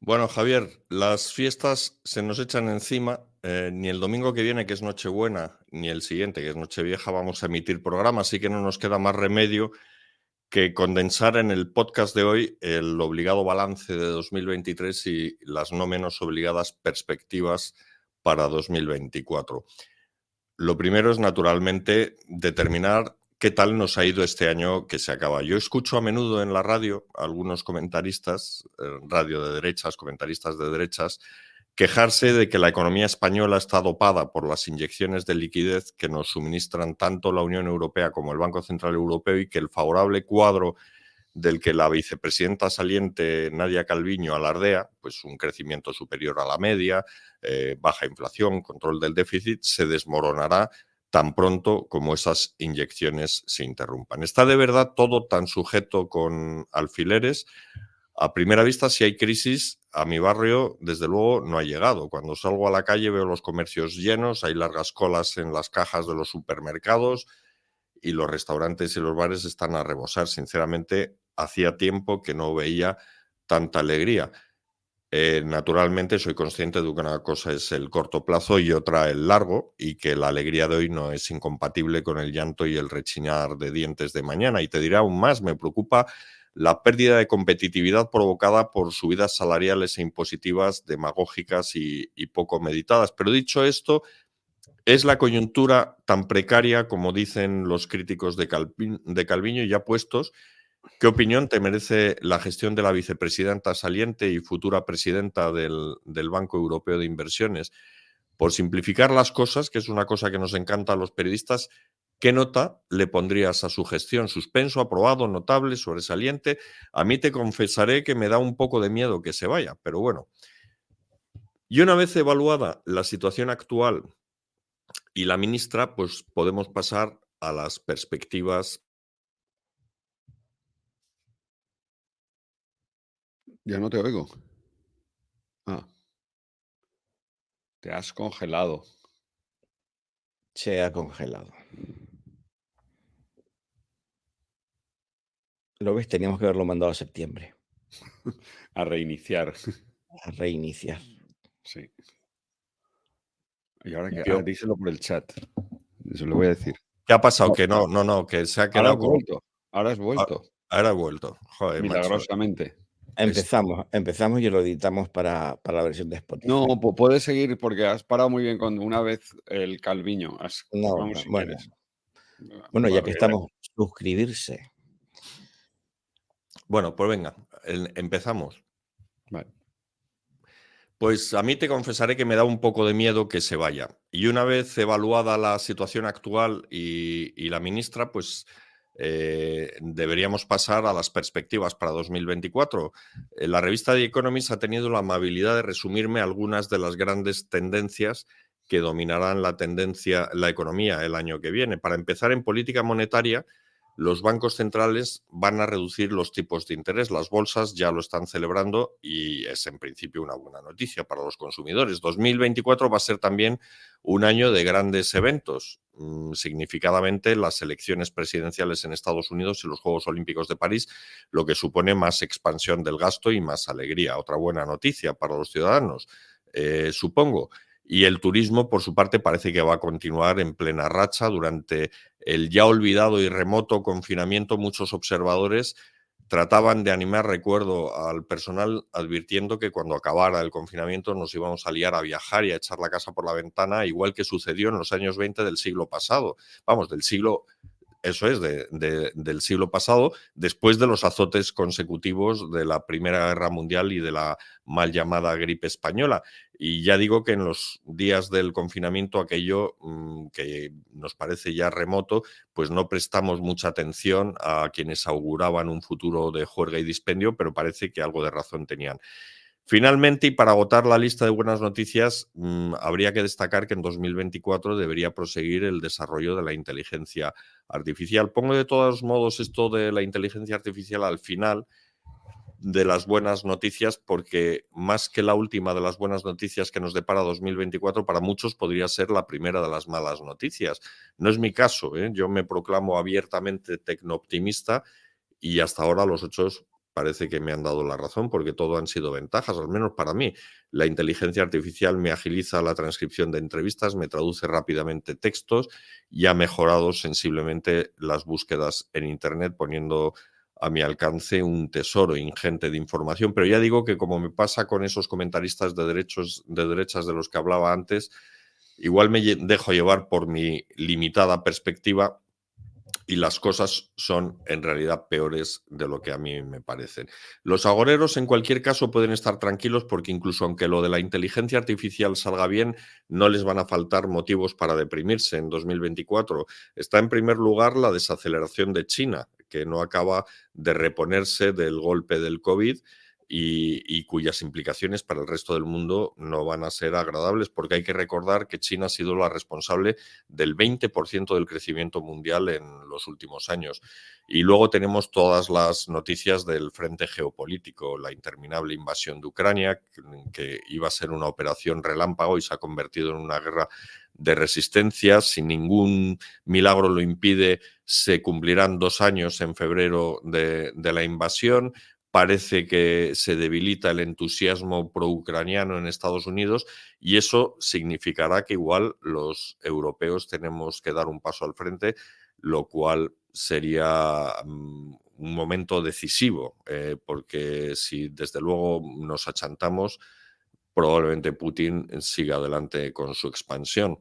Bueno, Javier, las fiestas se nos echan encima. Ni el domingo que viene, que es Nochebuena, ni el siguiente, que es Nochevieja, vamos a emitir programa, así que no nos queda más remedio que condensar en el podcast de hoy el obligado balance de 2023 y las no menos obligadas perspectivas para 2024. Lo primero es, naturalmente, determinar qué tal nos ha ido este año que se acaba. Yo escucho a menudo en la radio a algunos comentaristas, radio de derechas, comentaristas de derechas, quejarse de que la economía española está dopada por las inyecciones de liquidez que nos suministran tanto la Unión Europea como el Banco Central Europeo y que el favorable cuadro del que la vicepresidenta saliente Nadia Calviño alardea, pues un crecimiento superior a la media, baja inflación, control del déficit, se desmoronará tan pronto como esas inyecciones se interrumpan. ¿Está de verdad todo tan sujeto con alfileres? A primera vista, si hay crisis, a mi barrio, desde luego, no ha llegado. Cuando salgo a la calle veo los comercios llenos, hay largas colas en las cajas de los supermercados y los restaurantes y los bares están a rebosar. Sinceramente, hacía tiempo que no veía tanta alegría. Naturalmente, soy consciente de que una cosa es el corto plazo y otra el largo, y que la alegría de hoy no es incompatible con el llanto y el rechinar de dientes de mañana. Y te diré aún más, me preocupa la pérdida de competitividad provocada por subidas salariales e impositivas demagógicas y poco meditadas. Pero dicho esto, ¿es la coyuntura tan precaria como dicen los críticos de Calviño? Y ya puestos, ¿qué opinión te merece la gestión de la vicepresidenta saliente y futura presidenta del Banco Europeo de Inversiones? Por simplificar las cosas, que es una cosa que nos encanta a los periodistas, ¿qué nota le pondrías a su gestión? ¿Suspenso, aprobado, notable, sobresaliente? A mí te confesaré que me da un poco de miedo que se vaya, pero bueno. Y una vez evaluada la situación actual y la ministra, pues podemos pasar a las perspectivas. Ya no te oigo. Ah, te has congelado. Se ha congelado. ¿Lo ves? Teníamos que haberlo mandado a septiembre, A reiniciar. a reiniciar. Sí. Y ahora que Yo- díselo por el chat. Eso le voy a decir. ¿Qué ha pasado? No, Que no, que se ha ahora has quedado con... vuelto. Ahora has Ah, vuelto. ahora he vuelto. Joder, macho. Milagrosamente. Empezamos y lo editamos para la versión de Spotify. No, puedes seguir porque has parado muy bien con una vez el Calviño. No, Vamos si bueno. quieres. Bueno, ya Vale, que estamos, suscribirse. Bueno, pues venga, empezamos. vale. Pues a mí te confesaré que me da un poco de miedo que se vaya. Y una vez evaluada la situación actual y la ministra, pues deberíamos pasar a las perspectivas para 2024. La revista The Economist ha tenido la amabilidad de resumirme algunas de las grandes tendencias que dominarán la economía el año que viene. Para empezar, en política monetaria, los bancos centrales van a reducir los tipos de interés. Las bolsas ya lo están celebrando y es en principio una buena noticia para los consumidores. 2024 va a ser también un año de grandes eventos. Significadamente, las elecciones presidenciales en Estados Unidos y los Juegos Olímpicos de París, lo que supone más expansión del gasto y más alegría. Otra buena noticia para los ciudadanos, supongo. Y el turismo, por su parte, parece que va a continuar en plena racha. Durante el ya olvidado y remoto confinamiento, muchos observadores trataban de animar, recuerdo, al personal advirtiendo que cuando acabara el confinamiento nos íbamos a liar a viajar y a echar la casa por la ventana, igual que sucedió en los años 20 del siglo pasado. Vamos, del siglo... Eso es, del siglo pasado, después de los azotes consecutivos de la Primera Guerra Mundial y de la mal llamada gripe española. Y ya digo que en los días del confinamiento, aquello que nos parece ya remoto, pues no prestamos mucha atención a quienes auguraban un futuro de juerga y dispendio, pero parece que algo de razón tenían. Finalmente, y para agotar la lista de buenas noticias, habría que destacar que en 2024 debería proseguir el desarrollo de la inteligencia artificial. Pongo de todos modos esto de la inteligencia artificial al final de las buenas noticias, porque más que la última de las buenas noticias que nos depara 2024, para muchos podría ser la primera de las malas noticias. No es mi caso, ¿eh? Yo me proclamo abiertamente tecnooptimista y hasta ahora los hechos parece que me han dado la razón porque todo han sido ventajas, al menos para mí. La inteligencia artificial me agiliza la transcripción de entrevistas, me traduce rápidamente textos y ha mejorado sensiblemente las búsquedas en Internet, poniendo a mi alcance un tesoro ingente de información. Pero ya digo que, como me pasa con esos comentaristas de derechas de los que hablaba antes, igual me dejo llevar por mi limitada perspectiva y las cosas son en realidad peores de lo que a mí me parecen. Los agoreros, en cualquier caso, pueden estar tranquilos porque incluso aunque lo de la inteligencia artificial salga bien, no les van a faltar motivos para deprimirse en 2024. Está en primer lugar la desaceleración de China, que no acaba de reponerse del golpe del COVID y cuyas implicaciones para el resto del mundo no van a ser agradables, porque hay que recordar que China ha sido la responsable del 20% del crecimiento mundial en los últimos años. Y luego tenemos todas las noticias del frente geopolítico, la interminable invasión de Ucrania, que iba a ser una operación relámpago y se ha convertido en una guerra de resistencia. Si ningún milagro lo impide, se cumplirán 2 años en febrero de la invasión. Parece que se debilita el entusiasmo pro-ucraniano en Estados Unidos y eso significará que igual los europeos tenemos que dar un paso al frente, lo cual sería un momento decisivo, porque si desde luego nos achantamos, probablemente Putin siga adelante con su expansión.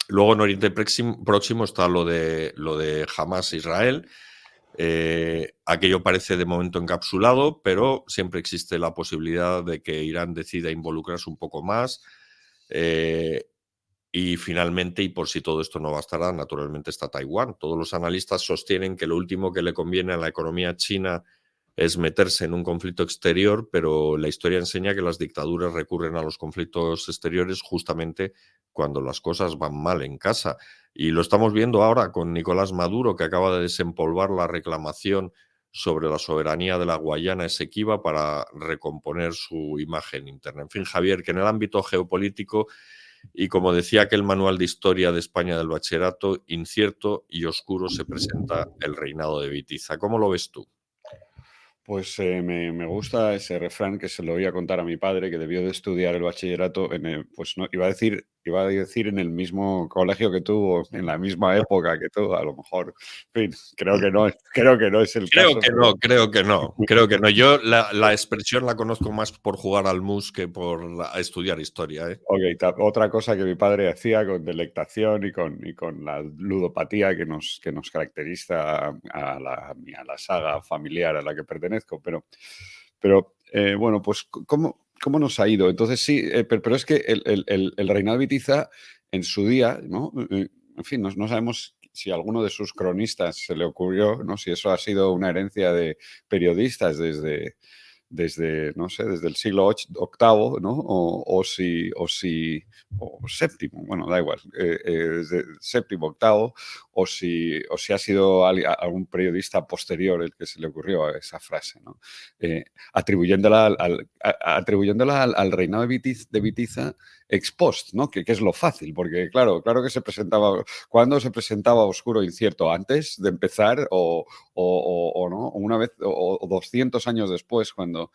Luego en Oriente Próximo está lo de Hamás-Israel. Aquello parece de momento encapsulado, pero siempre existe la posibilidad de que Irán decida involucrarse un poco más. Y finalmente, y por si todo esto no bastará, naturalmente está Taiwán. Todos los analistas sostienen que lo último que le conviene a la economía china es meterse en un conflicto exterior, pero la historia enseña que las dictaduras recurren a los conflictos exteriores justamente cuando las cosas van mal en casa. Y lo estamos viendo ahora con Nicolás Maduro, que acaba de desempolvar la reclamación sobre la soberanía de la Guayana Esequiba para recomponer su imagen interna. En fin, Javier, que en el ámbito geopolítico, y como decía aquel manual de historia de España del bachillerato, incierto y oscuro se presenta el reinado de Bitiza. ¿Cómo lo ves tú? Pues me gusta ese refrán que se lo voy a contar a mi padre, que debió de estudiar el bachillerato pues no, iba a decir en el mismo colegio que tú, o en la misma época que tú, a lo mejor. En fin, creo que no es el caso. Creo que no. Yo la expresión la conozco más por jugar al mus que por estudiar historia, ¿eh? Ok, otra cosa que mi padre hacía con delectación y con la ludopatía que nos caracteriza a la saga familiar a la que pertenezco, pero bueno, pues ¿cómo nos ha ido? Entonces sí, pero es que el reinado de Bitiza en su día, ¿no? En fin, no sabemos si a alguno de sus cronistas se le ocurrió, ¿no? Si eso ha sido una herencia de periodistas desde no sé, desde el siglo VIII, ¿no? O séptimo, bueno, da igual, desde el séptimo, octavo, o si ha sido algún periodista posterior el que se le ocurrió a esa frase, ¿no? Atribuyéndola al reinado de Bitiza ex post, ¿no? Que es lo fácil, porque claro que se presentaba, ¿cuándo se presentaba oscuro e incierto? ¿Antes de empezar o no? Una vez o 200 años después, cuando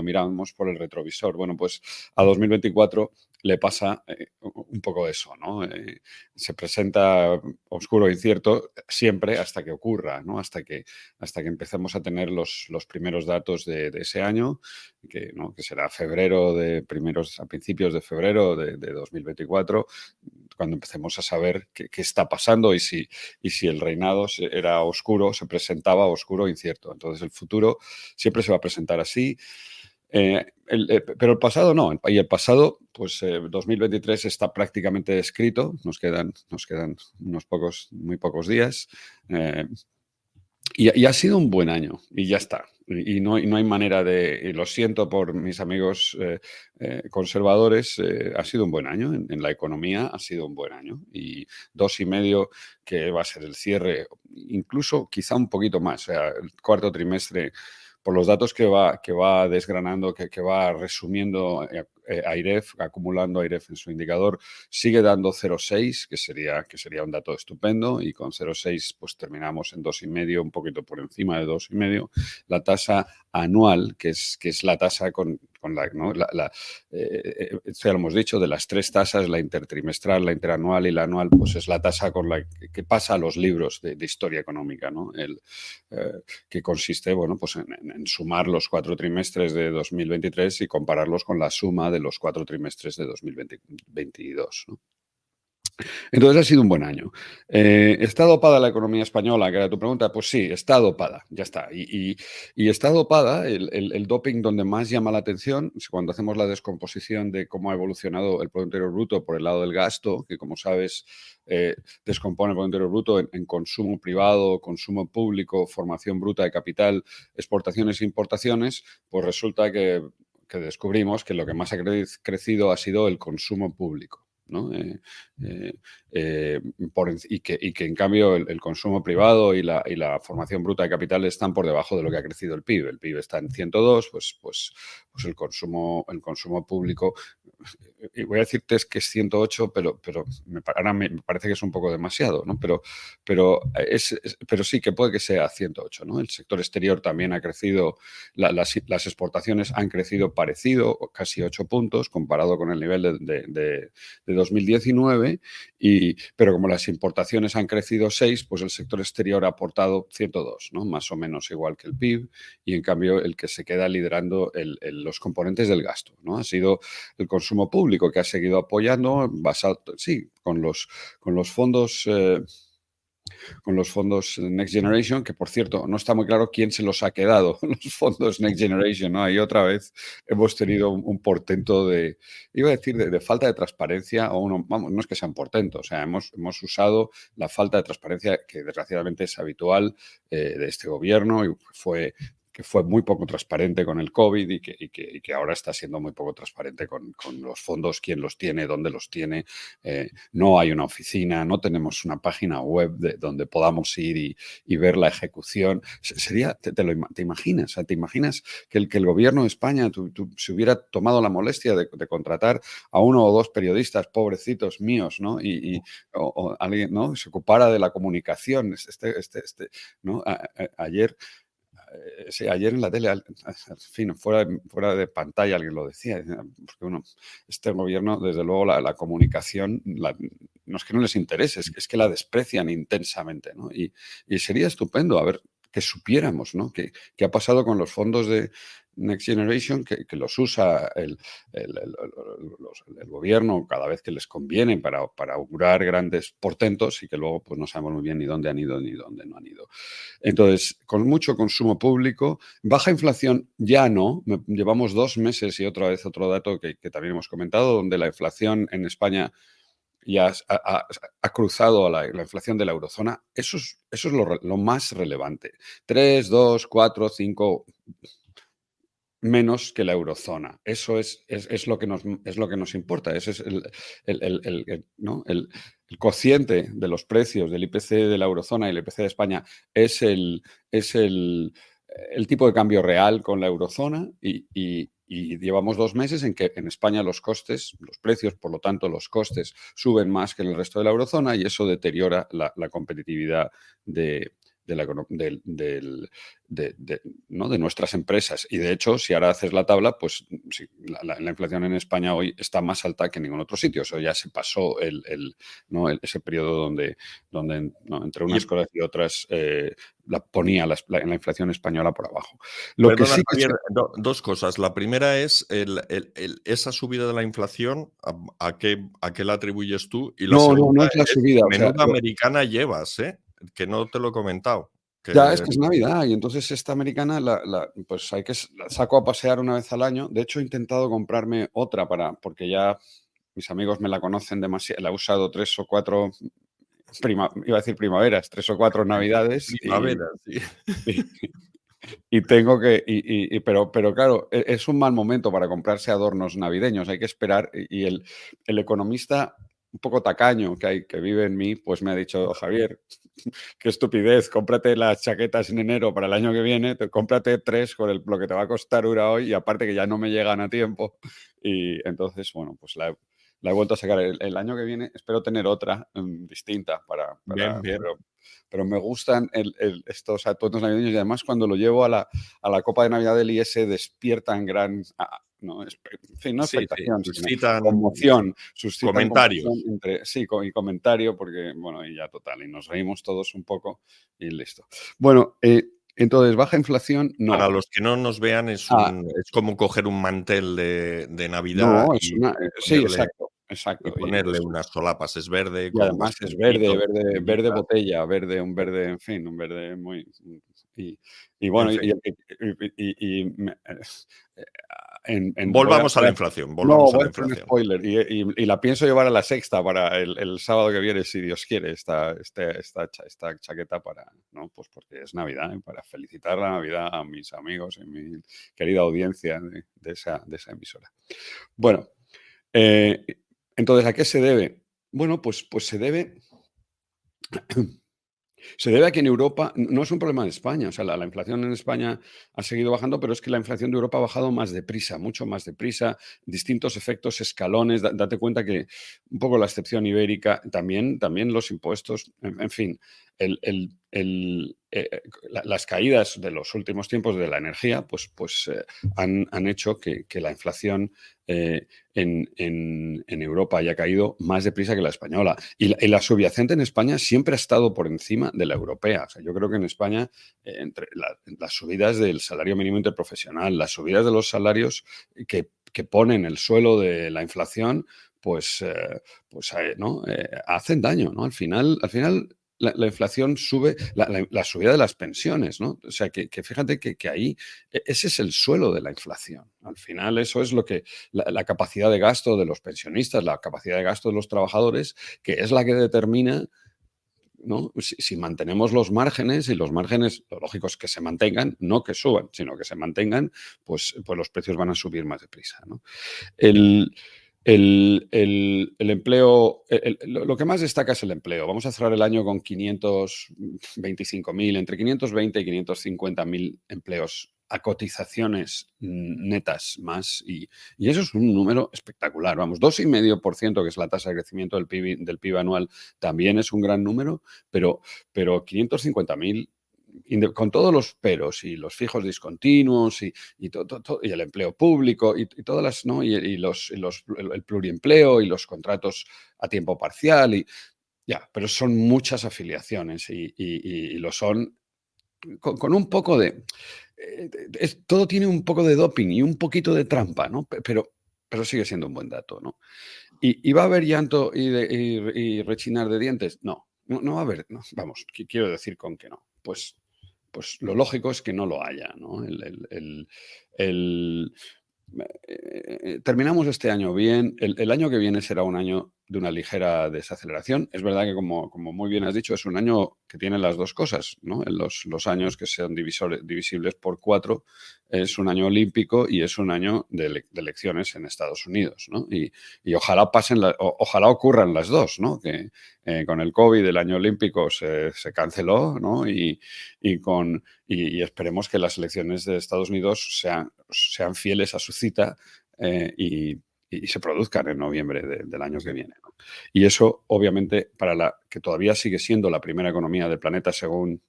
miramos por el retrovisor. Bueno, pues a 2024 le pasa un poco eso, ¿no? Se presenta oscuro e incierto siempre hasta que ocurra, ¿no? Hasta que empecemos a tener los primeros datos de ese año, que será a principios de febrero de 2024, cuando empecemos a saber qué está pasando y si el reinado era oscuro, se presentaba oscuro e incierto. Entonces el futuro siempre se va a presentar así. Pero el pasado no, y el pasado, pues 2023 está prácticamente escrito, nos quedan muy pocos días, y ha sido un buen año, y ya está. Y no hay manera y lo siento por mis amigos conservadores, ha sido un buen año, en la economía ha sido un buen año, y 2,5 que va a ser el cierre, incluso quizá un poquito más, o sea, el cuarto trimestre, por los datos que va desgranando, que va resumiendo AIREF, acumulando AIREF en su indicador, sigue dando 0,6, que sería un dato estupendo, y con 0,6 pues terminamos en 2,5, un poquito por encima de 2,5. La tasa anual, que es la tasa con la, ¿no? Esto ya lo hemos dicho, de las tres tasas, la intertrimestral, la interanual y la anual, pues es la tasa con la que pasa a los libros de historia económica, ¿no? Que consiste, bueno, pues en sumar los 4 trimestres de 2023 y compararlos con la suma de los 4 trimestres de 2022, ¿no? Entonces ha sido un buen año. ¿Está dopada la economía española? Que era tu pregunta. Pues sí, está dopada, ya está. Y está dopada, el doping donde más llama la atención es cuando hacemos la descomposición de cómo ha evolucionado el Producto Interior Bruto por el lado del gasto, que como sabes descompone el Producto Interior Bruto en consumo privado, consumo público, formación bruta de capital, exportaciones e importaciones, pues resulta que descubrimos que lo que más ha crecido ha sido el consumo público, ¿no? Y que en cambio el consumo privado y la formación bruta de capital están por debajo de lo que ha crecido el PIB. El PIB está en 102, pues el consumo público, y voy a decirte es que es 108, pero ahora me parece que es un poco demasiado, ¿no? Pero sí que puede que sea 108, ¿no? El sector exterior también ha crecido, las exportaciones han crecido parecido, casi 8 puntos, comparado con el nivel de 2019, pero como las importaciones han crecido 6, pues el sector exterior ha aportado 102, ¿no? Más o menos igual que el PIB, y en cambio el que se queda liderando los componentes del gasto, ¿no? Ha sido el consumo público, que ha seguido apoyando, basado, sí, con los fondos... con los fondos Next Generation, que por cierto no está muy claro quién se los ha quedado, los fondos Next Generation, ¿no? Ahí otra vez hemos tenido un portento iba a decir, de falta de transparencia, vamos, no es que sean portentos, o sea, hemos usado la falta de transparencia que desgraciadamente es habitual de este gobierno, y que fue muy poco transparente con el COVID y que ahora está siendo muy poco transparente con los fondos, quién los tiene, dónde los tiene. No hay una oficina, no tenemos una página web donde podamos ir y ver la ejecución. Sería, ¿te imaginas? O sea, ¿te imaginas que el gobierno de España se hubiera tomado la molestia de contratar a 1 o 2 periodistas pobrecitos míos, ¿no? O alguien, ¿no? Se ocupara de la comunicación. ¿No? Ayer en la tele, en fin, fuera de pantalla alguien lo decía, porque este gobierno, desde luego, la comunicación, no es que no les interese, es que la desprecian intensamente, ¿no? Y sería estupendo a ver que supiéramos, ¿no? ¿Qué ha pasado con los fondos de Next Generation, que los usa el gobierno cada vez que les conviene para augurar grandes portentos, y que luego pues no sabemos muy bien ni dónde han ido ni dónde no han ido? Entonces, con mucho consumo público, baja inflación ya no. Llevamos 2 meses, y otra vez otro dato que también hemos comentado, donde la inflación en España ya ha cruzado a la inflación de la eurozona. Eso es lo más relevante. 3, 2, 4, 5 menos que la eurozona. Eso es lo que nos importa. Ese es ¿no? el cociente de los precios del IPC de la eurozona y el IPC de España es el tipo de cambio real con la eurozona, y llevamos 2 meses en que en España los precios, por lo tanto los costes, suben más que en el resto de la eurozona, y eso deteriora la competitividad ¿no? de nuestras empresas. Y de hecho, si ahora haces la tabla, pues sí, la inflación en España hoy está más alta que en ningún otro sitio. Eso ya se pasó ese periodo donde ¿no? entre unas cosas y otras ponía la inflación española por abajo. Perdona, Javier, 2 cosas. La primera es esa subida de la inflación, ¿a qué la atribuyes tú? Y la segunda no es la subida. Menuda americana llevas, que no te lo he comentado. Ya, es que es Navidad, y entonces esta americana pues la saco a pasear una vez al año. De hecho, he intentado comprarme otra porque ya mis amigos me la conocen demasiado. La he usado 3 o 4 iba a decir primaveras, 3 o 4 navidades. Primavera, sí. Y tengo que, pero claro, es un mal momento para comprarse adornos navideños. Hay que esperar, y el economista un poco tacaño que vive en mí, pues me ha dicho, Javier, qué estupidez, cómprate las chaquetas en enero para el año que viene, cómprate 3 con lo que te va a costar una hoy y aparte que ya no me llegan a tiempo. Y entonces, bueno, pues la he vuelto a sacar. El año que viene espero tener otra distinta Bien, bien. pero me gustan estos atuendos navideños y además cuando lo llevo a la Copa de Navidad del IES despiertan gran... no, en fin, no Sí, sí, expectación, sino suscitan conmoción. Suscitan comentarios. conmoción y comentario, porque, bueno, y ya total, y nos reímos todos un poco y listo. Bueno, entonces, baja inflación, no. Para los que no nos vean, es como coger un mantel de Navidad No, es una... sí, exacto, y exacto. ponerle unas solapas. Es verde, Y con además es verde, bastoncitos, verde estrellitas, botella, un verde, en fin, un verde muy... Y en bueno, fin. voy Volvamos a la inflación, no, volvamos a voy la a hacer un inflación. spoiler y la pienso llevar a la Sexta para el sábado que viene, si Dios quiere, esta chaqueta para, ¿no? Pues porque es Navidad, para felicitar la Navidad a mis amigos y mi querida audiencia de esa emisora. Bueno, entonces, ¿a qué se debe? Bueno, pues se debe a que en Europa no es un problema de España. O sea, la inflación en España ha seguido bajando, pero es que la inflación de Europa ha bajado más deprisa, mucho más deprisa, distintos efectos, escalones. Date cuenta que un poco la excepción ibérica, también los impuestos, en fin, las caídas de los últimos tiempos de la energía pues han hecho que la inflación en Europa haya caído más deprisa que la española. Y la subyacente en España siempre ha estado por encima de la europea. O sea, yo creo que en España, entre las subidas del salario mínimo interprofesional, las subidas de los salarios que ponen el suelo de la inflación, ¿no? Hacen daño, ¿no? Al final la inflación sube, la subida de las pensiones, ¿no? O sea, que fíjate que ahí ese es el suelo de la inflación. Al final eso es lo que la capacidad de gasto de los pensionistas, la capacidad de gasto de los trabajadores, que es la que determina, ¿no? Si mantenemos los márgenes, y los márgenes, lo lógico es que se mantengan, no que suban, sino que se mantengan, pues los precios van a subir más deprisa, ¿no? El empleo, lo que más destaca es el empleo. Vamos a cerrar el año con 525.000, entre 520 y 550.000 empleos a cotizaciones netas más. Y eso es un número espectacular. Vamos, 2,5%, que es la tasa de crecimiento del PIB anual, también es un gran número, pero 550.000 con todos los peros y los fijos discontinuos y el empleo público y todas las, ¿no? El pluriempleo y los contratos a tiempo parcial pero son muchas afiliaciones y lo son con un poco de... todo tiene un poco de doping y un poquito de trampa, ¿no? Pero sigue siendo un buen dato, ¿no? ¿Y va a haber llanto y rechinar de dientes? No va a haber, no, vamos, quiero decir con que no. Pues lo lógico es que no lo haya, ¿no? Terminamos este año bien. El año que viene será un año de una ligera desaceleración. Es verdad que, como muy bien has dicho, es un año que tiene las dos cosas, ¿no? Los años que sean divisibles por 4 es un año olímpico y es un año de elecciones en Estados Unidos, ¿no? Y ojalá ojalá ocurran las dos, ¿no? Que con el COVID el año olímpico se canceló, ¿no? Y esperemos que las elecciones de Estados Unidos sean fieles a su cita y se produzcan en noviembre del año que viene, ¿no? Y eso, obviamente, para que todavía sigue siendo la primera economía del planeta según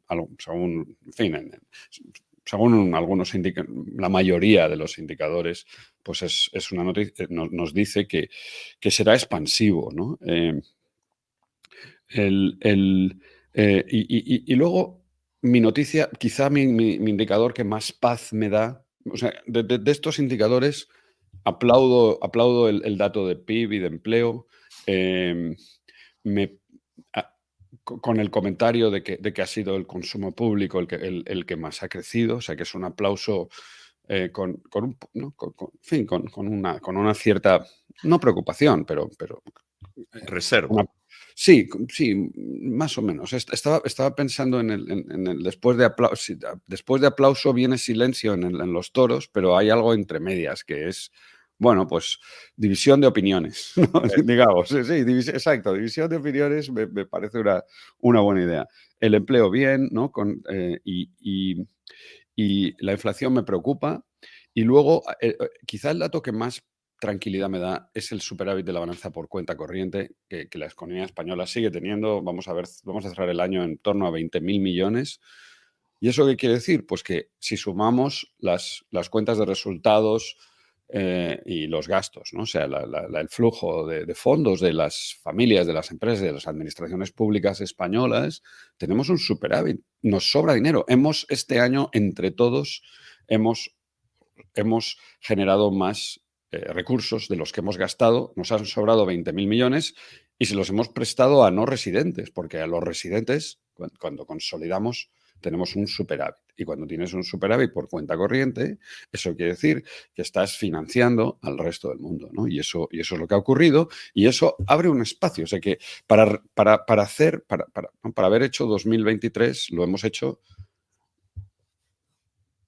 la mayoría de los indicadores, pues es una noticia, nos dice que será expansivo, ¿no? Y luego mi noticia, quizá mi indicador que más paz me da, o sea, de estos indicadores aplaudo el dato de PIB y de empleo, con el comentario de que ha sido el consumo público el que más ha crecido, o sea, que es un aplauso con una cierta, no preocupación, pero Reserva. sí, más o menos. Estaba pensando en el después de aplauso. Después de aplauso viene silencio en los toros, pero hay algo entre medias que es, Bueno, pues división de opiniones, ¿no? Digamos. Sí, exacto, división de opiniones me parece una buena idea. El empleo bien, ¿no? Y la inflación me preocupa. Y luego, quizá el dato que más tranquilidad me da es el superávit de la balanza por cuenta corriente que la economía española sigue teniendo. Vamos a cerrar el año en torno a 20.000 millones. ¿Y eso qué quiere decir? Pues que si sumamos las cuentas de resultados y los gastos, ¿no? O sea, el flujo de fondos de las familias, de las empresas, de las administraciones públicas españolas, tenemos un superávit. Nos sobra dinero. Este año, entre todos, hemos generado más recursos de los que hemos gastado. Nos han sobrado 20.000 millones y se los hemos prestado a no residentes, porque a los residentes, cuando consolidamos, tenemos un superávit. Y cuando tienes un superávit por cuenta corriente, eso quiere decir que estás financiando al resto del mundo, ¿no? Y eso es lo que ha ocurrido, y eso abre un espacio. O sea que para haber hecho 2023, lo hemos hecho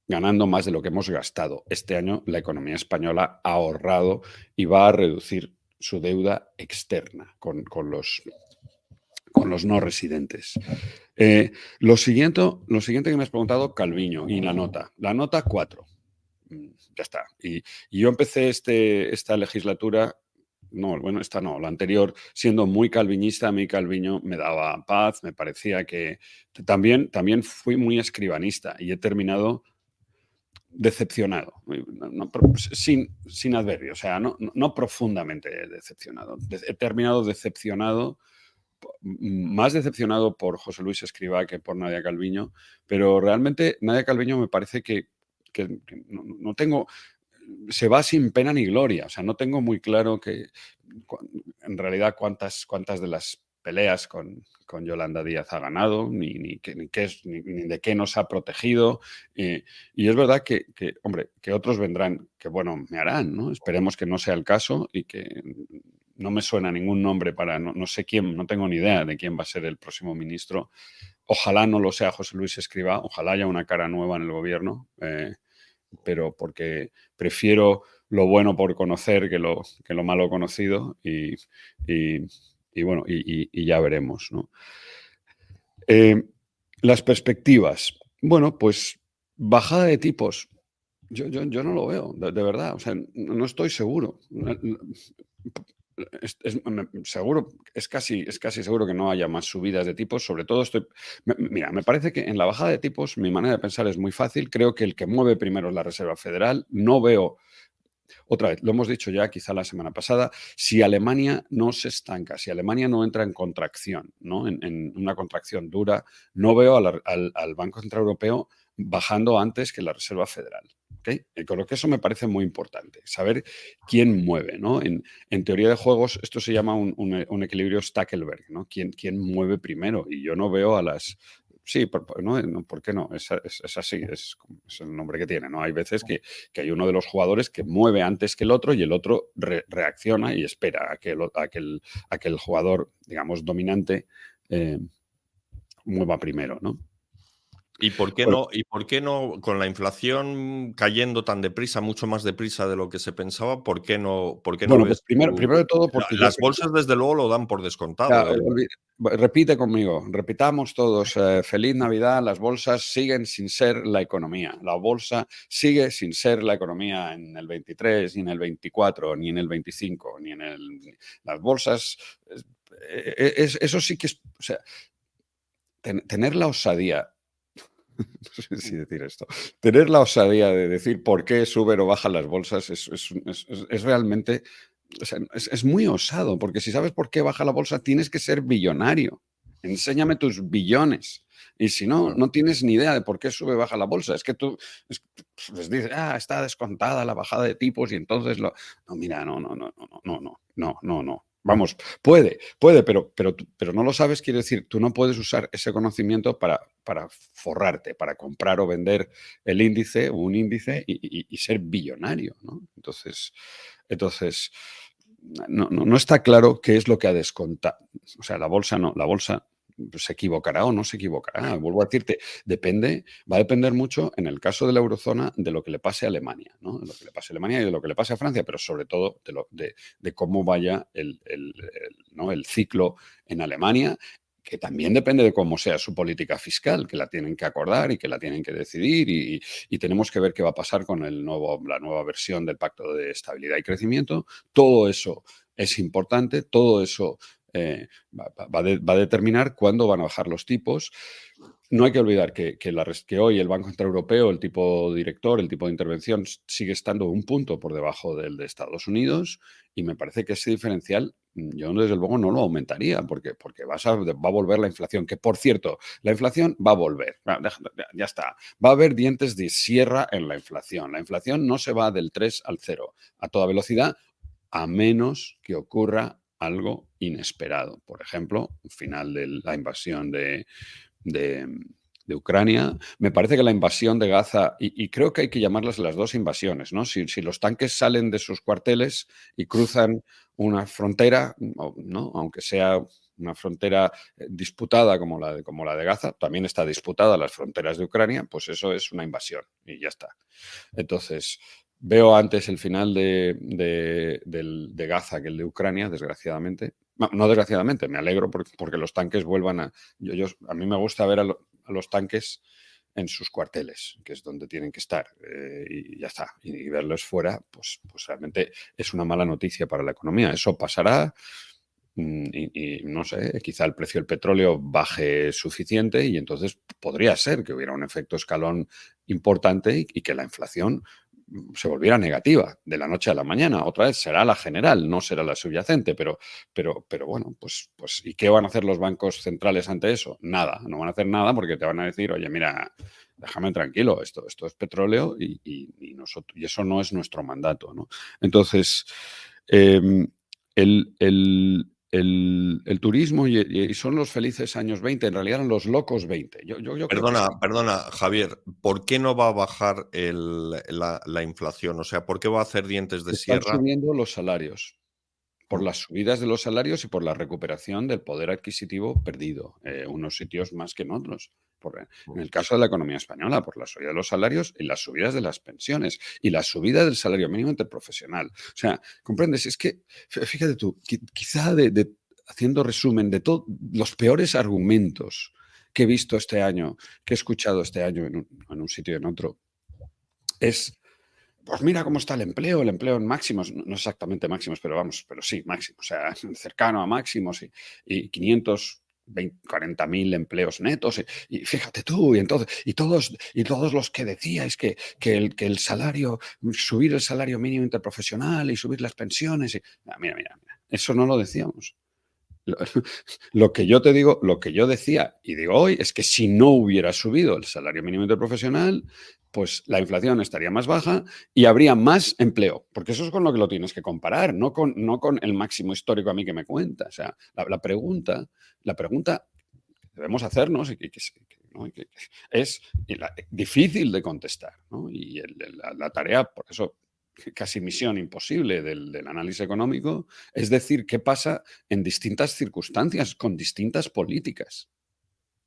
ganando más de lo que hemos gastado. Este año la economía española ha ahorrado y va a reducir su deuda externa con los no residentes. Lo siguiente que me has preguntado, Calviño, y la nota. La nota 4. Ya está. Y yo empecé esta legislatura, la anterior, siendo muy calviñista. A mí Calviño me daba paz, me parecía que también fui muy escribanista y he terminado decepcionado, sin adverbio, o sea, no profundamente decepcionado. He terminado decepcionado, más decepcionado por José Luis Escrivá que por Nadia Calviño, pero realmente Nadia Calviño me parece que no tengo, se va sin pena ni gloria, o sea, no tengo muy claro que en realidad cuántas de las peleas con Yolanda Díaz ha ganado, ni de qué nos ha protegido. Y es verdad que otros vendrán que, me harán, ¿no? Esperemos que no sea el caso y que no me suena ningún nombre no sé quién, no tengo ni idea de quién va a ser el próximo ministro. Ojalá no lo sea José Luis Escrivá, ojalá haya una cara nueva en el gobierno, pero porque prefiero lo bueno por conocer que lo malo conocido y ya veremos, ¿no? Las perspectivas. Bueno, pues bajada de tipos. Yo no lo veo, de verdad. O sea, no estoy seguro. Es casi seguro que no haya más subidas de tipos. Sobre todo me parece que en la bajada de tipos mi manera de pensar es muy fácil. Creo que el que mueve primero es la Reserva Federal. No veo... Otra vez, lo hemos dicho ya quizá la semana pasada, si Alemania no se estanca, si Alemania no entra en contracción, ¿no? En una contracción dura, no veo al Banco Central Europeo bajando antes que la Reserva Federal. ¿Okay? Y con lo que eso me parece muy importante, saber quién mueve, ¿no? En teoría de juegos esto se llama un equilibrio Stackelberg, ¿no? ¿Quién mueve primero? Y yo no veo a las... Sí, ¿por qué no? Es así, es el nombre que tiene, ¿no? Hay veces que hay uno de los jugadores que mueve antes que el otro y el otro reacciona y espera a que el jugador, digamos, dominante mueva primero, ¿no? ¿Y por qué no, con la inflación cayendo tan deprisa, mucho más deprisa de lo que se pensaba, por qué no pues primero de todo, porque las bolsas desde luego lo dan por descontado? Repite conmigo, repitamos todos, feliz Navidad, las bolsas siguen sin ser la economía. La bolsa sigue sin ser la economía en el 23, ni en el 24, ni en el 25, las bolsas, eso sí que es, o sea, tener la osadía, no sé si decir esto, tener la osadía de decir por qué suben o bajan las bolsas es realmente... O sea, es muy osado, porque si sabes por qué baja la bolsa, tienes que ser billonario. Enséñame tus billones. Y si no, no tienes ni idea de por qué sube o baja la bolsa. Es que tú les dices, está descontada la bajada de tipos y entonces no, mira, no. Vamos, puede, pero no lo sabes, quiere decir, tú no puedes usar ese conocimiento para forrarte, para comprar o vender un índice y ser billonario, ¿no? Entonces, no está claro qué es lo que ha descontado. O sea, la bolsa ¿se equivocará o no se equivocará? Vuelvo a decirte, va a depender mucho, en el caso de la eurozona, de lo que le pase a Alemania, ¿no? De lo que le pase a Alemania y de lo que le pase a Francia, pero sobre todo de cómo vaya ¿no? el ciclo en Alemania, que también depende de cómo sea su política fiscal, que la tienen que acordar y que la tienen que decidir, y tenemos que ver qué va a pasar con la nueva versión del Pacto de Estabilidad y Crecimiento. Todo eso es importante, todo eso va a determinar cuándo van a bajar los tipos. No hay que olvidar que hoy el Banco Central Europeo, el tipo director, el tipo de intervención, sigue estando un punto por debajo del de Estados Unidos, y me parece que ese diferencial yo desde luego no lo aumentaría, porque va a volver la inflación, que por cierto, la inflación va a volver, ya está, va a haber dientes de sierra en la inflación. La inflación no se va del 3 al 0 a toda velocidad, a menos que ocurra algo inesperado. Por ejemplo, el final de la invasión de Ucrania. Me parece que la invasión de Gaza, y creo que hay que llamarlas las dos invasiones, ¿no? Si los tanques salen de sus cuarteles y cruzan una frontera, ¿no? Aunque sea una frontera disputada como la de Gaza, también está disputada las fronteras de Ucrania, pues eso es una invasión y ya está. Entonces, veo antes el final de Gaza que el de Ucrania, desgraciadamente. No desgraciadamente, me alegro porque los tanques vuelvan a... a mí me gusta ver a los tanques en sus cuarteles, que es donde tienen que estar, y ya está. Y verlos fuera, pues realmente es una mala noticia para la economía. Eso pasará, y no sé, quizá el precio del petróleo baje suficiente, y entonces podría ser que hubiera un efecto escalón importante y que la inflación se volviera negativa de la noche a la mañana. Otra vez será la general, no será la subyacente, pero bueno, pues ¿y qué van a hacer los bancos centrales ante eso? Nada, no van a hacer nada, porque te van a decir, oye, mira, déjame tranquilo, esto es petróleo y eso no es nuestro mandato, ¿no? Entonces, el turismo y son los felices años 20, en realidad eran los locos 20. Yo creo que sí. Perdona, Javier, ¿por qué no va a bajar la inflación? O sea, ¿por qué va a hacer dientes de Están sierra? subiendo los salarios, por las subidas de los salarios y por la recuperación del poder adquisitivo perdido, unos sitios más que en otros. En el caso de la economía española, por la subida de los salarios y las subidas de las pensiones y la subida del salario mínimo interprofesional. O sea, ¿comprendes? Es que, fíjate tú, quizá haciendo resumen de todos los peores argumentos que he visto este año, que he escuchado este año en un sitio y en otro, es... Pues mira cómo está el empleo en máximos, no exactamente máximos, pero sí, máximos, o sea, cercano a máximos, y 540.000 empleos netos, y fíjate tú, y todos los que decíais que el salario, subir el salario mínimo interprofesional y subir las pensiones, mira, eso no lo decíamos. Lo que yo te digo, lo que yo decía y digo hoy, es que si no hubiera subido el salario mínimo interprofesional, pues la inflación estaría más baja y habría más empleo, porque eso es con lo que lo tienes que comparar, no con el máximo histórico a mí que me cuenta. O sea, la pregunta debemos hacernos es difícil de contestar, ¿no? Y la tarea, por eso casi misión imposible del análisis económico, es decir qué pasa en distintas circunstancias, con distintas políticas,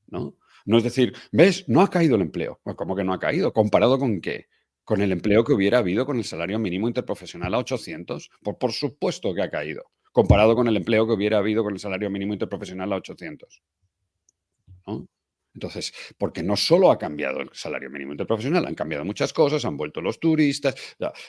¿no? No es decir, ¿ves? No ha caído el empleo. Pues, ¿cómo que no ha caído? ¿Comparado con qué? Con el empleo que hubiera habido con el salario mínimo interprofesional a 800. Por supuesto que ha caído. Comparado con el empleo que hubiera habido con el salario mínimo interprofesional a 800. ¿No? Entonces, porque no solo ha cambiado el salario mínimo interprofesional, han cambiado muchas cosas, han vuelto los turistas,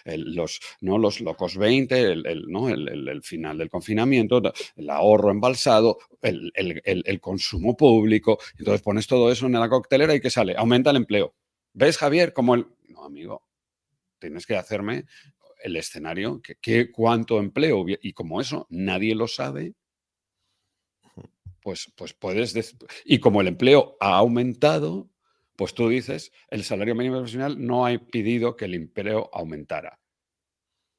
los locos 20, el final del confinamiento, el ahorro embalsado, el consumo público. Entonces pones todo eso en la coctelera y ¿qué sale? Aumenta el empleo. ¿Ves, Javier? No, amigo, tienes que hacerme el escenario, cuánto empleo, y como eso nadie lo sabe, pues puedes decir, y como el empleo ha aumentado, pues tú dices, el salario mínimo profesional no ha impedido que el empleo aumentara.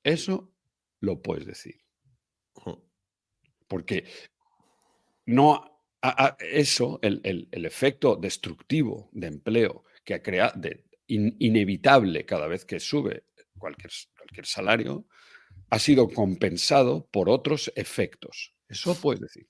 Eso lo puedes decir. Porque no eso, el efecto destructivo de empleo que ha creado, inevitable cada vez que sube cualquier salario, ha sido compensado por otros efectos. Eso puedes decir.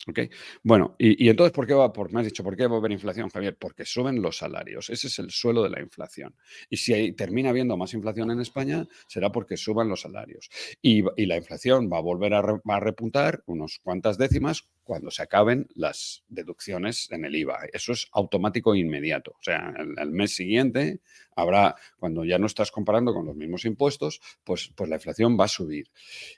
¿Ok? Bueno, y entonces, ¿por qué me has dicho, ¿por qué va a haber inflación, Javier? Porque suben los salarios. Ese es el suelo de la inflación. Y si termina habiendo más inflación en España, será porque suban los salarios. Y la inflación va a volver a repuntar unos cuantas décimas cuando se acaben las deducciones en el IVA. Eso es automático e inmediato. O sea, el mes siguiente habrá, cuando ya no estás comparando con los mismos impuestos, pues la inflación va a subir.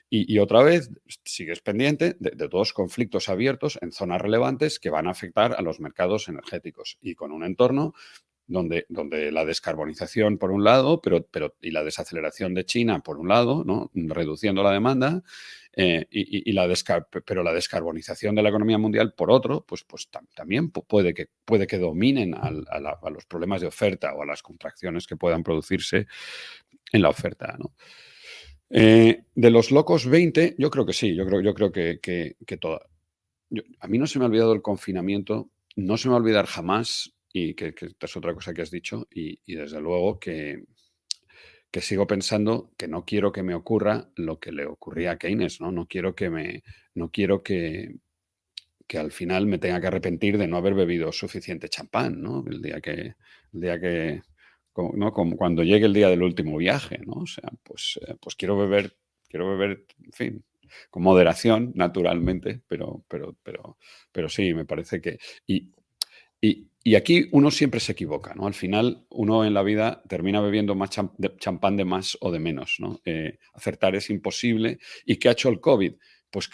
Y otra vez sigues pendiente de dos conflictos abiertos en zonas relevantes que van a afectar a los mercados energéticos y con un entorno donde la descarbonización por un lado, y la desaceleración de China por un lado, ¿no? Reduciendo la demanda, pero la descarbonización de la economía mundial por otro, pues también puede que dominen a los problemas de oferta o a las contracciones que puedan producirse en la oferta, ¿no? De los locos 20, yo creo que sí, yo creo que toda. A mí no se me ha olvidado el confinamiento, no se me va a olvidar jamás, y que esta es otra cosa que has dicho, y desde luego que sigo pensando que no quiero que me ocurra lo que le ocurría a Keynes, ¿no? No quiero que al final me tenga que arrepentir de no haber bebido suficiente champán, ¿no? El día que, ¿no? Como cuando llegue el día del último viaje, ¿no? O sea, pues quiero beber, en fin, con moderación, naturalmente, pero sí, me parece que... Y aquí uno siempre se equivoca, ¿no? Al final, uno en la vida termina bebiendo más champán de más o de menos, ¿no? Acertar es imposible. ¿Y qué ha hecho el COVID? Pues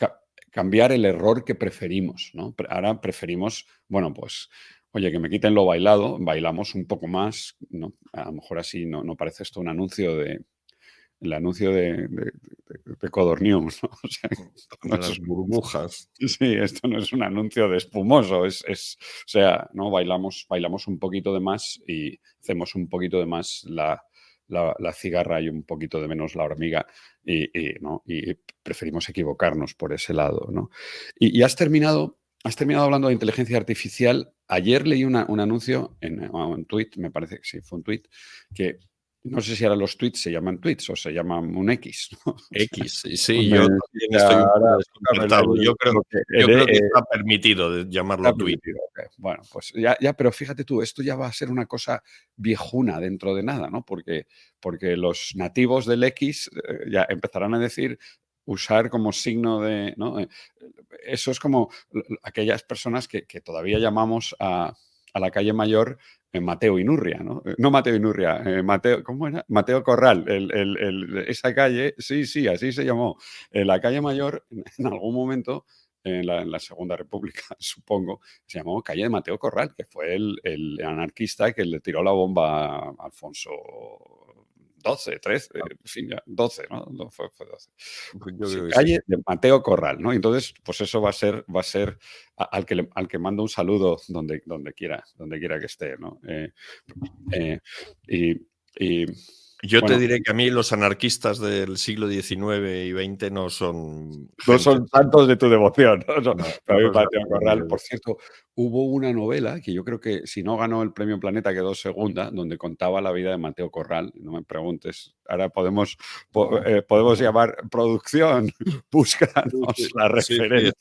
cambiar el error que preferimos, ¿no? Ahora preferimos, bueno, pues, oye, que me quiten lo bailado, bailamos un poco más, ¿no? A lo mejor así no parece esto un anuncio el anuncio de Codornium, ¿no? O sea, De las burbujas. sí, esto no es un anuncio de espumoso, o sea, ¿no? Bailamos un poquito de más y hacemos un poquito de más la cigarra y un poquito de menos la hormiga ¿no? Y preferimos equivocarnos por ese lado, ¿no? Y has terminado hablando de inteligencia artificial. Ayer leí un anuncio en un tweet, me parece que sí, fue un tweet, que no sé si ahora los tweets se llaman tweets o se llaman un X, ¿no? X, sí, yo también estoy un poco desconcertado. Yo creo que está permitido llamarlo tweet. Okay. Bueno, pues ya, pero fíjate tú, esto ya va a ser una cosa viejuna dentro de nada, ¿no? Porque los nativos del X ya empezarán a decir, usar como signo de, ¿no? Eso es como aquellas personas que todavía llamamos a la calle mayor Mateo Inurria, ¿no? No Mateo Inurria, Mateo, ¿cómo era? Mateo Corral, esa calle, sí, así se llamó. La calle mayor, en algún momento, en la Segunda República, supongo, se llamó calle de Mateo Corral, que fue el anarquista que le tiró la bomba a Alfonso 12, 13, en fin, ya, 12, ¿no? No fue 12. Pues yo creo que Calle sí. de Mateo Corral, ¿no? Entonces, pues eso va a ser al que mando un saludo donde quiera que esté, ¿no? Y Yo te bueno, diré que a mí los anarquistas del siglo XIX y XX no son no gente. son santos de tu devoción, ¿no? No, Pero a mí no Mateo son Corral, por cierto, hubo una novela que yo creo que si no ganó el Premio Planeta quedó segunda, donde contaba la vida de Mateo Corral. No me preguntes. Ahora podemos llamar producción, búscanos la Sí, referencia.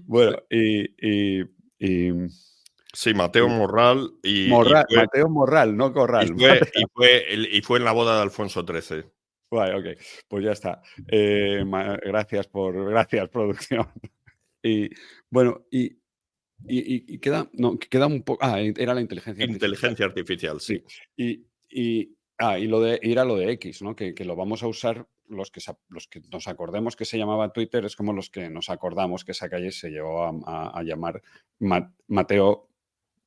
Bueno, y sí, Mateo Morral Mateo Morral, no y Corral. fue, y fue, y fue en la boda de Alfonso XIII. Vale, ok, pues ya está. Gracias, producción. Y bueno, y queda un poco. Era la inteligencia artificial. Inteligencia artificial, Sí. sí. Y lo de ir a lo de X, ¿no? Que lo vamos a usar los que nos acordemos que se llamaba Twitter, es como los que nos acordamos que esa calle se llevó a llamar Mateo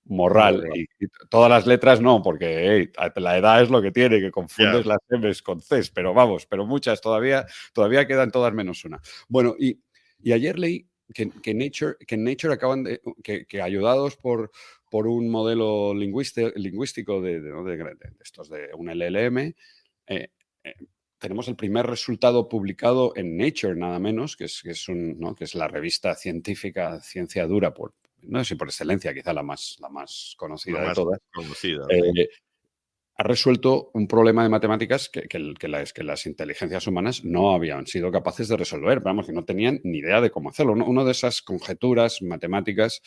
Morral. Morral. Y todas las letras no, porque la edad es lo que tiene, que confundes Ya. las M's con C's, pero vamos, pero muchas todavía quedan todas menos una. Bueno, y ayer leí que en Nature acaban de, que ayudados por un modelo lingüístico de estos de un LLM, tenemos el primer resultado publicado en Nature, nada menos, que es la revista científica Ciencia Dura, no sé si por excelencia, quizá la más conocida La de más todas. conocida, sí. ha resuelto un problema de matemáticas que las inteligencias humanas no habían sido capaces de resolver. Vamos, que no tenían ni idea de cómo hacerlo. Una de esas conjeturas matemáticas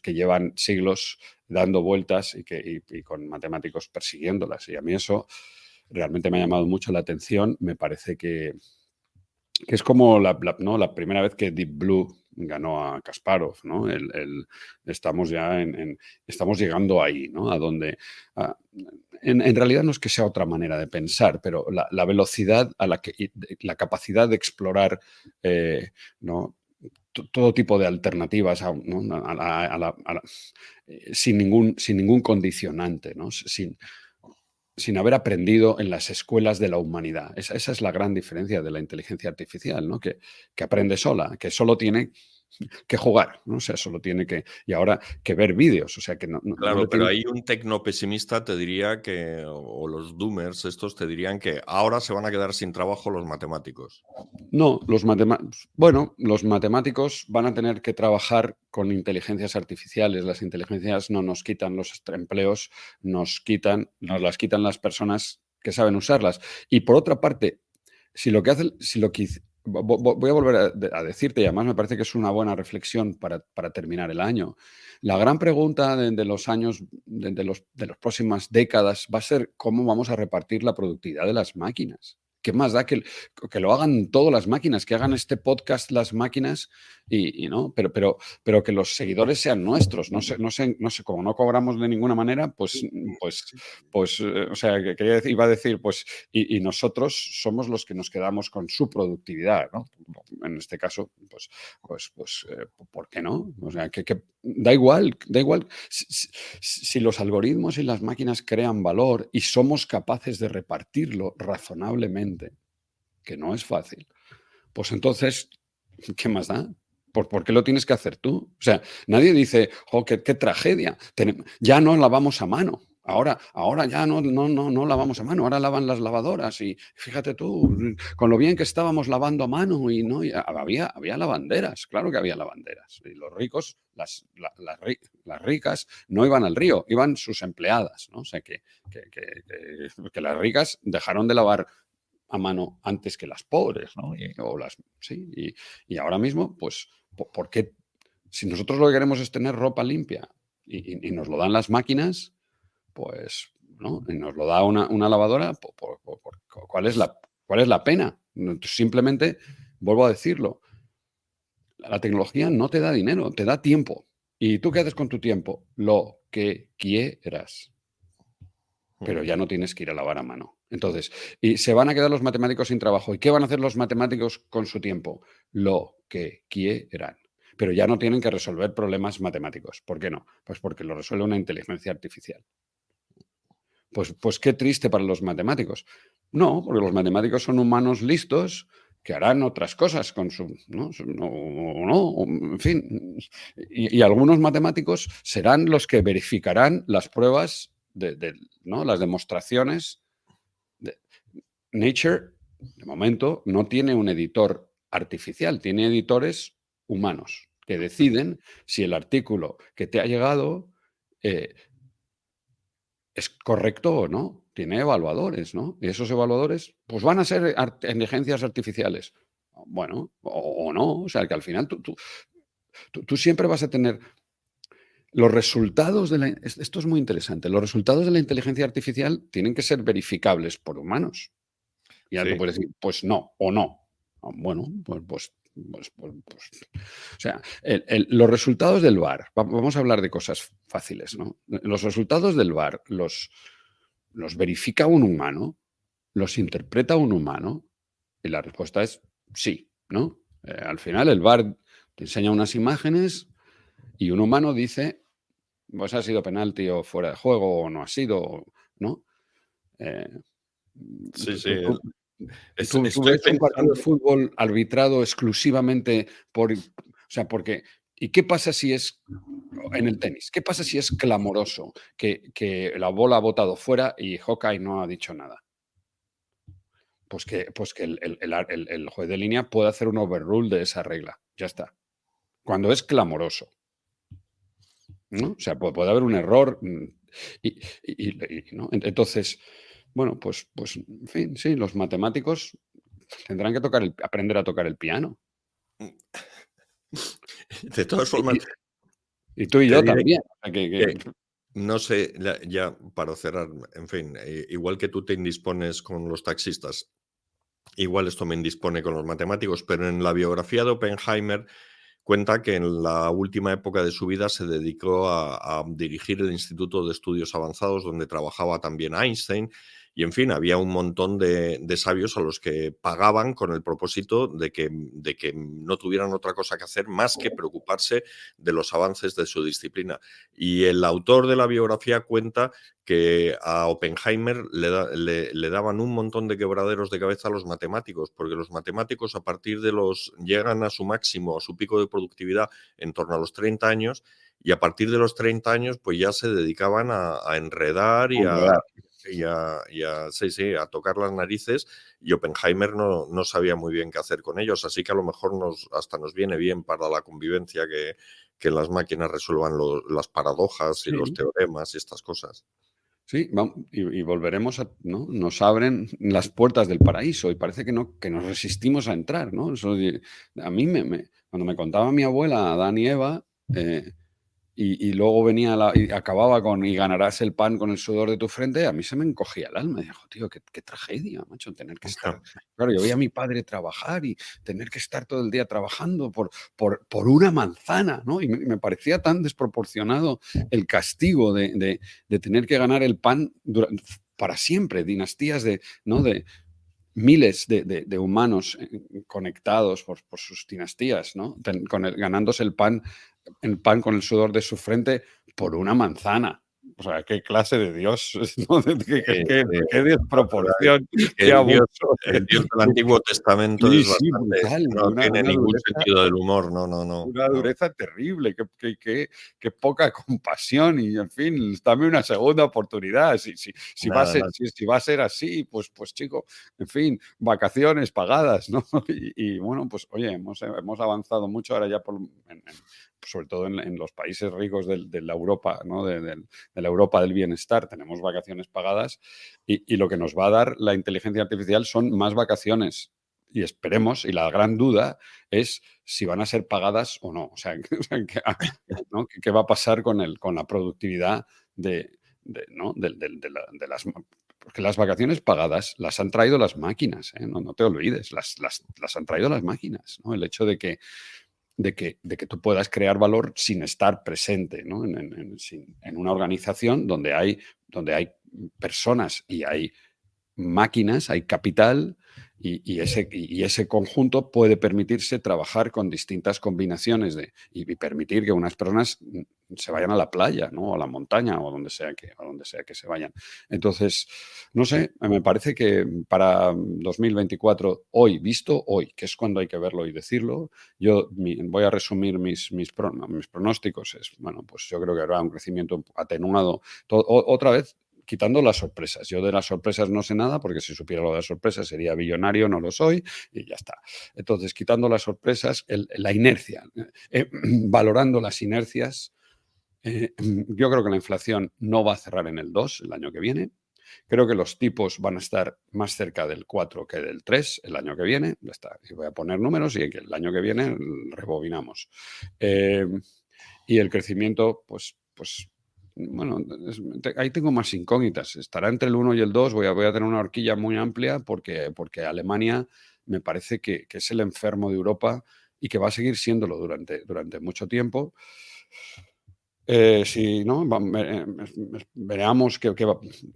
que llevan siglos dando vueltas y con matemáticos persiguiéndolas. Y a mí eso realmente me ha llamado mucho la atención. Me parece que es como ¿no? la primera vez que Deep Blue ganó a Kasparov, ¿no? Estamos ya estamos llegando ahí, ¿no? A donde en realidad no es que sea otra manera de pensar, pero la velocidad a la capacidad de explorar, ¿no? Todo tipo de alternativas ¿no? sin ningún condicionante, ¿no? Sin haber aprendido en las escuelas de la humanidad. Esa es la gran diferencia de la inteligencia artificial, ¿no? Que aprende sola, que solo tiene que jugar, ¿no? O sea, solo tiene y ahora que ver vídeos, o sea, que no Claro, le pero tiene... ahí un tecnopesimista te diría que, o los doomers estos te dirían que ahora se van a quedar sin trabajo los matemáticos. No, los matemáticos van a tener que trabajar con inteligencias artificiales. Las inteligencias no nos quitan los empleos, nos las quitan las personas que saben usarlas. Y por otra parte, voy a volver a decirte, y además me parece que es una buena reflexión para terminar el año. La gran pregunta de los años, de las próximas décadas, va a ser cómo vamos a repartir la productividad de las máquinas. ¿Qué más da que lo hagan todas las máquinas, que hagan este podcast las máquinas no? Pero que los seguidores sean nuestros. No sé, como no cobramos de ninguna manera, o sea, iba a decir, pues, y nosotros somos los que nos quedamos con su productividad, ¿no? En este caso, ¿por qué no? O sea, que da igual. Si los algoritmos y las máquinas crean valor y somos capaces de repartirlo razonablemente, que no es fácil, pues entonces, ¿qué más da? ¿Por qué lo tienes que hacer tú? O sea, nadie dice, oh, qué tragedia, ya no lavamos a mano. Ahora ya no lavamos a mano, ahora lavan las lavadoras y fíjate tú, con lo bien que estábamos lavando a mano y había lavanderas, claro que había lavanderas. Y los ricos, las ricas no iban al río, iban sus empleadas, ¿no? O sea, que las ricas dejaron de lavar a mano antes que las pobres, ¿no? Y ahora mismo, pues, ¿por qué? Si nosotros lo que queremos es tener ropa limpia y nos lo dan las máquinas, pues, ¿no? Y nos lo da una lavadora, ¿cuál es la pena? Simplemente, vuelvo a decirlo, la tecnología no te da dinero, te da tiempo. ¿Y tú qué haces con tu tiempo? Lo que quieras. Pero ya no tienes que ir a lavar a mano. Entonces, y se van a quedar los matemáticos sin trabajo. ¿Y qué van a hacer los matemáticos con su tiempo? Lo que quieran. Pero ya no tienen que resolver problemas matemáticos. ¿Por qué no? Pues porque lo resuelve una inteligencia artificial. Pues qué triste para los matemáticos. No, porque los matemáticos son humanos listos que harán otras cosas con ¿no? En fin. Y algunos matemáticos serán los que verificarán las pruebas ¿no? Las demostraciones. Nature, de momento, no tiene un editor artificial, tiene editores humanos que deciden si el artículo que te ha llegado es correcto o no. Tiene evaluadores, ¿no? Y esos evaluadores, pues van a ser inteligencias artificiales. Bueno, o no. O sea, que al final tú siempre vas a tener los resultados esto es muy interesante. Los resultados de la inteligencia artificial tienen que ser verificables por humanos. Y ya tú puedes decir, pues no, o no. Bueno, pues o sea, los resultados del VAR, vamos a hablar de cosas fáciles, ¿no? Los resultados del VAR los verifica un humano, los interpreta un humano, y la respuesta es sí, ¿no? Al final el VAR te enseña unas imágenes y un humano dice, pues ha sido penalti o fuera de juego o no ha sido, ¿no? Sí. ¿Tú ves un partido de fútbol arbitrado exclusivamente porque... ¿Y qué pasa si es en el tenis? ¿Qué pasa si es clamoroso que la bola ha botado fuera y Hawkeye no ha dicho nada? Pues que el juez de línea puede hacer un overrule de esa regla. Ya está. Cuando es clamoroso. ¿no? O sea, puede haber un error ¿no? Entonces, bueno, pues, en fin, sí, los matemáticos tendrán que aprender a tocar el piano. De todas formas, Y tú y te yo diré también. O sea, que no sé, ya para cerrar, en fin, igual que tú te indispones con los taxistas, igual esto me indispone con los matemáticos, pero en la biografía de Oppenheimer cuenta que en la última época de su vida se dedicó a dirigir el Instituto de Estudios Avanzados, donde trabajaba también Einstein. Y, en fin, había un montón de sabios a los que pagaban con el propósito de que no tuvieran otra cosa que hacer más que preocuparse de los avances de su disciplina. Y el autor de la biografía cuenta que a Oppenheimer le daban un montón de quebraderos de cabeza a los matemáticos, porque los matemáticos a partir de llegan a su máximo, a su pico de productividad en torno a los 30 años, y a partir de los 30 años pues ya se dedicaban a enredar sí, a tocar las narices, y Oppenheimer no sabía muy bien qué hacer con ellos, así que a lo mejor hasta nos viene bien para la convivencia que las máquinas resuelvan las paradojas y los teoremas y estas cosas. Sí, y volveremos ¿no? Nos abren las puertas del paraíso y parece que nos resistimos a entrar, ¿no? A mí cuando me contaba mi abuela Adán y Eva, y luego venía y acababa con y ganarás el pan con el sudor de tu frente, a mí se me encogía el alma. Y dijo, tío, qué tragedia, macho, tener que estar. Claro, yo veía a mi padre trabajar y tener que estar todo el día trabajando por una manzana, ¿no? Y me parecía tan desproporcionado el castigo de tener que ganar el pan para siempre, dinastías ¿no? de miles de humanos conectados por sus dinastías, ¿no? Ganándose el pan con el sudor de su frente por una manzana. O sea, qué clase de Dios, ¿no? Qué desproporción, qué abuso. El Dios del Antiguo Testamento es bastante, brutal, no tiene ningún sentido del humor, no. Una dureza terrible, qué poca compasión y, en fin, dame una segunda oportunidad. Si va a ser así, pues chico, en fin, vacaciones pagadas, ¿no? Y bueno, pues oye, hemos avanzado mucho ahora ya sobre todo en los países ricos de la Europa, ¿no? de la Europa del bienestar, tenemos vacaciones pagadas y lo que nos va a dar la inteligencia artificial son más vacaciones. Y esperemos, y la gran duda es si van a ser pagadas o no. O sea, ¿no? ¿Qué va a pasar con la productividad ¿no? de las... Porque las vacaciones pagadas las han traído las máquinas, ¿eh? No te olvides, las han traído las máquinas, ¿no? El hecho de que tú puedas crear valor sin estar presente, ¿no? en una organización donde hay personas y hay máquinas, hay capital y ese conjunto puede permitirse trabajar con distintas combinaciones y permitir que unas personas se vayan a la playa, ¿no? O a la montaña o a donde sea que se vayan. Entonces, no sé, me parece que para 2024, visto hoy, que es cuando hay que verlo y decirlo, yo voy a resumir mis pronósticos. Bueno, pues yo creo que habrá un crecimiento atenuado. Otra vez, quitando las sorpresas. Yo de las sorpresas no sé nada, porque si supiera lo de las sorpresas sería billonario, no lo soy, y ya está. Entonces, quitando las sorpresas, la inercia, valorando las inercias, yo creo que la inflación no va a cerrar en el 2 el año que viene. Creo que los tipos van a estar más cerca del 4 que del 3 el año que viene. Ya está. Y voy a poner números y el año que viene rebobinamos. Y el crecimiento, pues bueno, ahí tengo más incógnitas. Estará entre el 1 y el 2. Voy a tener una horquilla muy amplia porque Alemania me parece que es el enfermo de Europa y que va a seguir siéndolo durante mucho tiempo. Si no, veamos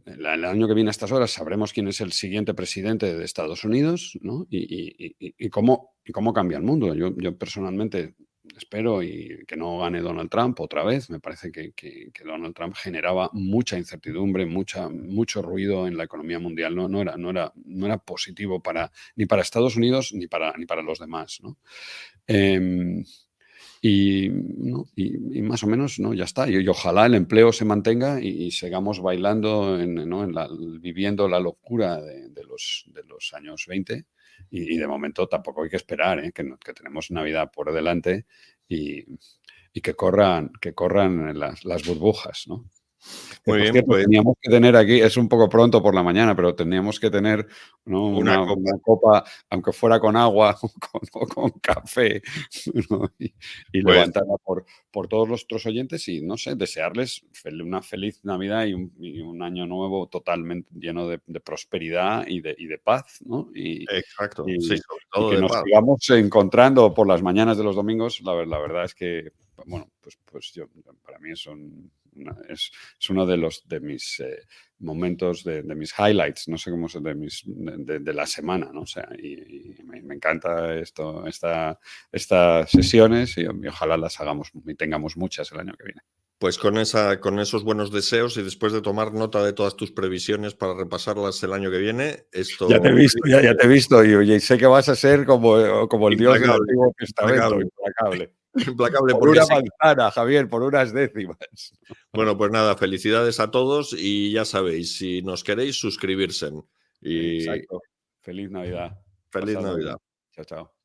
el año que viene a estas horas sabremos quién es el siguiente presidente de Estados Unidos, ¿no? y cómo cambia el mundo. Yo personalmente espero que no gane Donald Trump otra vez. Me parece que Donald Trump generaba mucha incertidumbre, mucho ruido en la economía mundial. No era positivo ni para Estados Unidos ni para los demás, ¿no? Y más o menos, ¿no? Ya está. Y ojalá el empleo se mantenga y sigamos bailando, viviendo la locura de los años 20. Y de momento tampoco hay que esperar, ¿eh? Que tenemos Navidad por delante y y que corran las burbujas, ¿no? Muy bien, cierto, pues teníamos que tener aquí, es un poco pronto por la mañana, pero teníamos que tener, ¿no? una una copa. copa, aunque fuera con agua o con café, ¿no? y Pues levantarla por todos nuestros oyentes y, no sé, desearles una feliz Navidad y un año nuevo totalmente lleno de prosperidad y de paz, ¿no? exacto, sí, Y, sobre y todo que de nos paz. sigamos encontrando por las mañanas de los domingos. La verdad es que, bueno, pues para mí es uno de mis momentos, de mis highlights, no sé cómo se de la semana, ¿no? O sea, y me encanta estas sesiones y ojalá las hagamos y tengamos muchas el año que viene. Pues con esos buenos deseos y después de tomar nota de todas tus previsiones para repasarlas el año que viene, Ya te he esto visto, ya te he visto y oye, sé que vas a ser como el Dios del implacable, Antiguo Testamento, implacable, implacable. implacable Por porque una sí. manzana, Javier, por unas décimas. Bueno, pues nada, felicidades a todos y ya sabéis, si nos queréis, suscribirse. Y Exacto. Feliz Navidad. feliz Pasadlo bien. Navidad. Chao, chao.